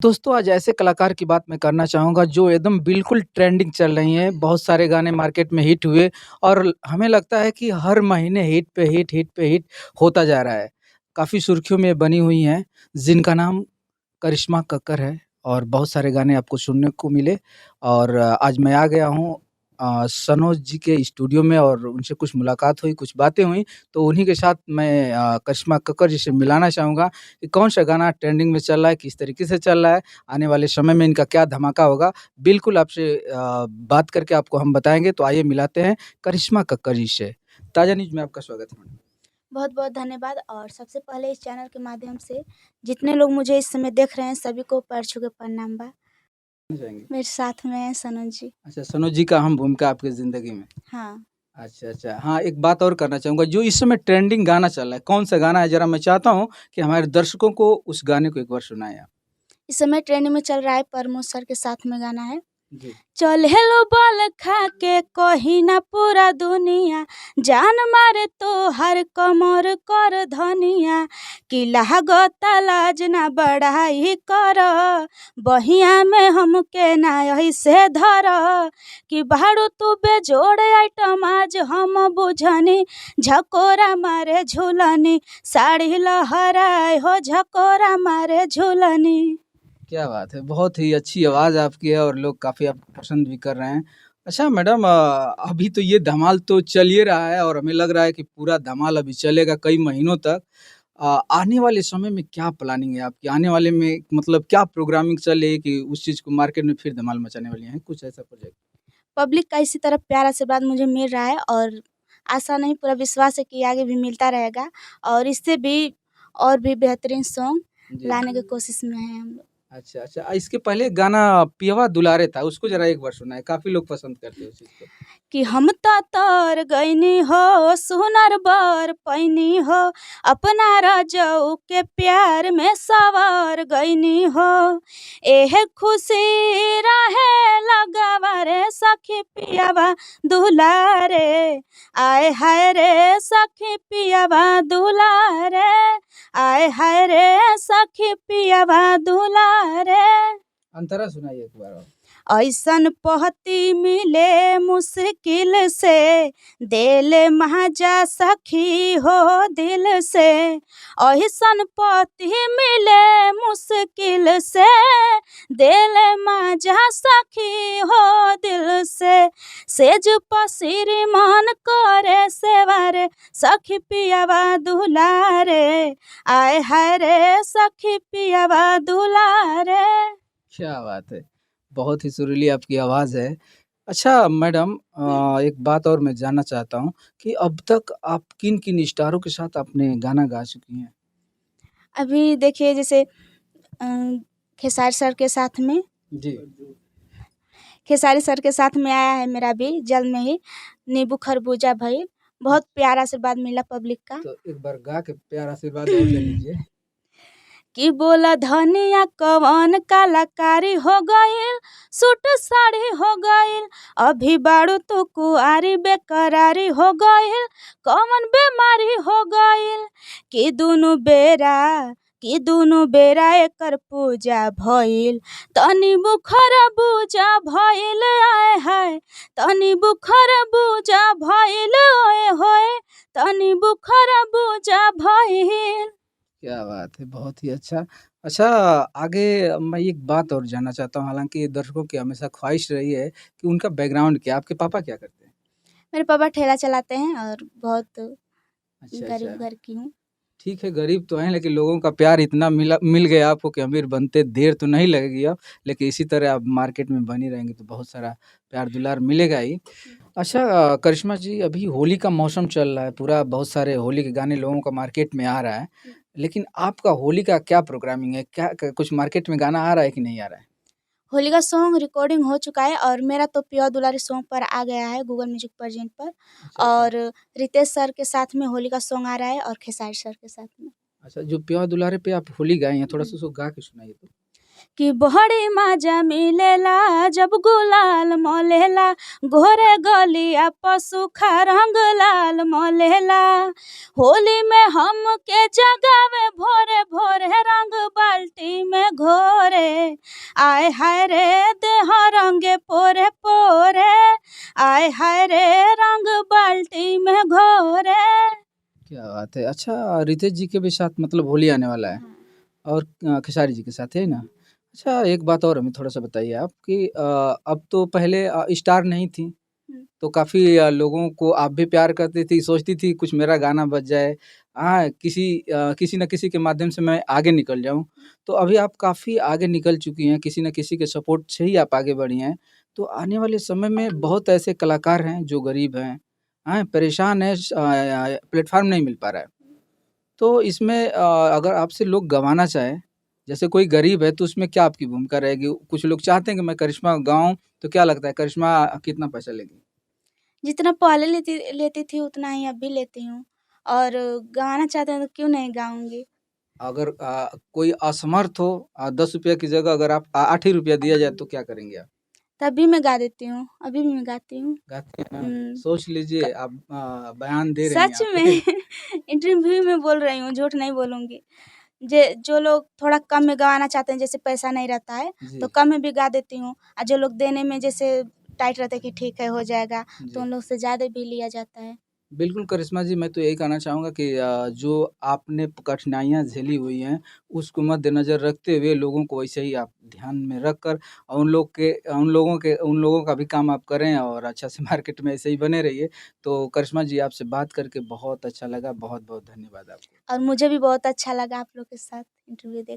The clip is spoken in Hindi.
दोस्तों, आज ऐसे कलाकार की बात मैं करना चाहूँगा जो एकदम बिल्कुल ट्रेंडिंग चल रही हैं। बहुत सारे गाने मार्केट में हिट हुए और हमें लगता है कि हर महीने हिट पे हिट, हिट पे हिट होता जा रहा है। काफ़ी सुर्खियों में बनी हुई हैं, जिनका नाम करिश्मा कक्कर है और बहुत सारे गाने आपको सुनने को मिले और आज मैं आ गया हूँ सनोज जी के स्टूडियो में और उनसे कुछ मुलाकात हुई, कुछ बातें हुई, तो उन्हीं के साथ मैं करिश्मा कक्कर जी से मिलाना चाहूँगा कि कौन-सा गाना ट्रेंडिंग में चल रहा है, किस तरीके से चल रहा है, आने वाले समय में इनका क्या धमाका होगा। बिल्कुल आपसे बात करके आपको हम बताएँगे, तो आइए मिलाते हैं करिश्मा कक्कर जी से। ताज़ा न्यूज़ में आपका स्वागत है मैडम। बहुत-बहुत धन्यवाद और सबसे पहले इस चैनल के माध्यम से जितने लोग मुझे इस समय देख रहे हैं सभी को पैर छू के प्रणाम बा। जाएँगे। मेरे साथ में है सनोज जी। अच्छा, सनोज जी का अहम भूमिका आपकी ज़िंदगी में। हाँ, अच्छा, अच्छा। हाँ, एक बात और करना चाहूँगा, जो इस समय ट्रेंडिंग गाना चल रहा है, कौन-सा गाना है? ज़रा मैं चाहता हूँ कि हमारे दर्शकों को उस गाने को एक बार सुनाएँ आप। इस समय ट्रेंड में चल रहा है प्रमोद सर के साथ में गाना है। जी। चल हेलो बॉल खा के कही ना पूरा दुनिया जान मारे तो हर कमर कर धनिया कि लागता लाज ना बढ़ाई कर बहिया में हमके ना ऐसे धर कि भाड़ू तू बेजोड़ आइटम आज हम बुझनी झकोरा मारे झूलनी साड़ी लहराए हो झकोरा मारे झूलनी। क्या बात है! बहुत ही अच्छी आवाज़ आपकी है और लोग काफ़ी आपको पसंद भी कर रहे हैं। अच्छा मैडम अभी तो ये धमाल तो चल ही रहा है और हमें लग रहा है कि पूरा धमाल अभी चलेगा कई महीनों तक। आने वाले समय में क्या प्लानिंग है आपकी? आने वाले में मतलब क्या प्रोग्रामिंग चल रही है कि उस चीज़ को मार्केट में फिर धमाल मचाने वाली हैं? कुछ ऐसा प्रोजेक्ट? पब्लिक का इसी तरह प्यार आशीर्वाद मुझे मिल रहा है और आशा नहीं पूरा विश्वास है कि आगे भी मिलता रहेगा और इससे भी और भी बेहतरीन सॉन्ग जी। लाने की कोशिश में हैं हम लोग। अच्छा, अच्छा। इसके पहले एक गाना पियवा दुलारे था, उसको ज़रा एक बार सुनाएँ, काफ़ी लोग पसंद करते हैं उस चीज़ को। कि हम त तर गइनी हो सुनर बर पैनी हो अपना रजऊ के प्यार में सवर गइनी हो एह खुशी रहे लगावा रे सखी पियावा दुलारे आय हाय रे सखी पियावा दुलारे आय हाय रे सखी पियावा दुलारे। अंतरा सुनाइए एक बार और। ऐसन पहती मिले मुश्किल से देले महाजा सखी हो दिल से ऐसन पति मिले मुश्किल से देले महाजा सखी हो दिल से सेज पसीरी मन करे सेवारे सखी पियावा दुलारे आय हाय रे सखी पियावा दुलारे। क्या बात है! बहुत ही सुरीली आपकी आवाज़ है। अच्छा मैडम एक बात और मैं जानना चाहता हूँ कि अब तक आप किन-किन स्टारों के साथ आपने गाना गा चुकी हैं? अभी देखिए जैसे अ, खेसारी सर के साथ में जी। खेसारी सर के साथ में आया है मेरा भी जल्द में ही नींबू खरबूजा भइल। बहुत प्यारा आशीर्वाद मिला पब्लिक का। तो एक बार गा के प्यारा आशीर्वाद और ले लीजिए। कि बोला धनिया कवन कलाकारी हो गइल सूट साड़ी हो गइल अभी बाड़ू तू कुआरी बेकरारी हो गइल कवन बीमारी हो गइल कि दुनु बेरा एकर पूजा भइल तनी बुखर पूजा भइल आए हाय तनी बुखर पूजा भइल ओए होए तनी बुखर पूजा भइल। क्या बात है! बहुत ही अच्छा। अच्छा आगे मैं एक बात और जानना चाहता हूँ, हालाँकि दर्शकों की हमेशा ख़्वाहिश रही है कि उनका बैकग्राउंड क्या है? आपके पापा क्या करते हैं? मेरे पापा ठेला चलाते हैं और बहुत अच्छा, गरीब अच्छा। घर की हूँ। ठीक है, गरीब तो हैं लेकिन लोगों का प्यार इतना मिल गया आपको कि अमीर बनते देर तो नहीं लगेगी अब, लेकिन इसी तरह आप मार्केट में बनी रहेंगी तो बहुत सारा प्यार दुलार मिलेगा ही। अच्छा करिश्मा जी अभी होली का मौसम चल रहा है पूरा, बहुत सारे होली के गाने लोगों का मार्केट में आ रहा है, लेकिन आपका होली का क्या प्रोग्रामिंग है? क्या क कुछ मार्केट में गाना आ रहा है कि नहीं आ रहा है? होली का सॉन्ग रिकॉर्डिंग हो चुका है और मेरा तो प्योर दुलारी सॉन्ग पर आ गया है गूगल म्यूजिक प्रेजेंट पर अच्छा, अच्छा। और रितेश सर के साथ में होली का सॉन्ग आ रहा है और खेसारी सर के साथ में। अच्छा जो प्यार दुलारे पे आप होली गाई हैं, थोड़ा-सा उसको गा के सुनाइए तो। कि बड़ी मजा मिलेला जब गुलाल मलेला, घोरे गलिया पसुखा रंग लाल मलेला। होली में हमके जगावे भोरे भोरे रंग बाल्टी में घोरे, आय हाय रे देह रंगे पोरे पोरे, आय हाय रे रंग बाल्टी में घोरे। क्या बात है! अच्छा, रितेश जी के भी साथ मतलब होली आने वाला है और खेसारी जी के साथ, है ना? अच्छा, एक बात और हमें थोड़ा-सा बताइए आप कि अब तो पहले स्टार नहीं थी, तो काफ़ी लोगों को आप भी प्यार करती थी, सोचती थी कुछ मेरा गाना बज जाए। हाँ, किसी न किसी के माध्यम से मैं आगे निकल जाऊँ। तो अभी आप काफ़ी आगे निकल चुकी हैं, किसी न किसी के सपोर्ट से ही आप आगे बढ़ी हैं। तो आने वाले समय में बहुत ऐसे कलाकार हैं जो गरीब हैं, हैं, परेशान हैं, प्लेटफ़ॉर्म नहीं मिल पा रहा है। तो इसमें अगर आपसे लोग गँवाना चाहें, जैसे कोई गरीब है तो उसमें क्या आपकी भूमिका रहेगी? कुछ लोग चाहते हैं कि मैं करिश्मा गाऊँ, तो क्या लगता है करिश्मा कितना पैसा लेगी? जितना पहले लेती लेती थी उतना ही अब भी लेती हूँ, और गाना चाहते हैं तो क्यों नहीं गाऊँगी। अगर कोई असमर्थ हो ₹10 की जगह अगर आप 8 ही रुपया दिया जाए तो क्या करेंगे आप? तब भी मैं गा देती हूँ, अभी भी मैं गाती हूँ। गाती हैं ना? हुँ। सोच लीजिए आप बयान दे रही हैं सच यहाँ में पे। इंटरव्यू में बोल रही हूँ, झूठ नहीं बोलूँगी। जे जो लोग थोड़ा कम में गवाना चाहते हैं, जैसे पैसा नहीं रहता है, तो जी, कम में भी गा देती हूँ, और जो लोग देने में जैसे टाइट रहते हैं कि ठीक है हो जाएगा, तो जी। उन लोग से ज़्यादा भी लिया जाता है। बिल्कुल करिश्मा जी, मैं तो यही कहना चाहूँगा कि जो आपने कठिनाइयाँ झेली हुई हैं, उसको मद्देनज़र रखते हुए लोगों को वैसे ही आप ध्यान में रखकर और उन लोगों का भी काम आप करें और अच्छा से मार्केट में ऐसे ही बने रहिए। तो करिश्मा जी, आपसे बात करके बहुत अच्छा लगा। बहुत-बहुत धन्यवाद आपको। और मुझे भी बहुत अच्छा लगा आप लोग के साथ इंटरव्यू देख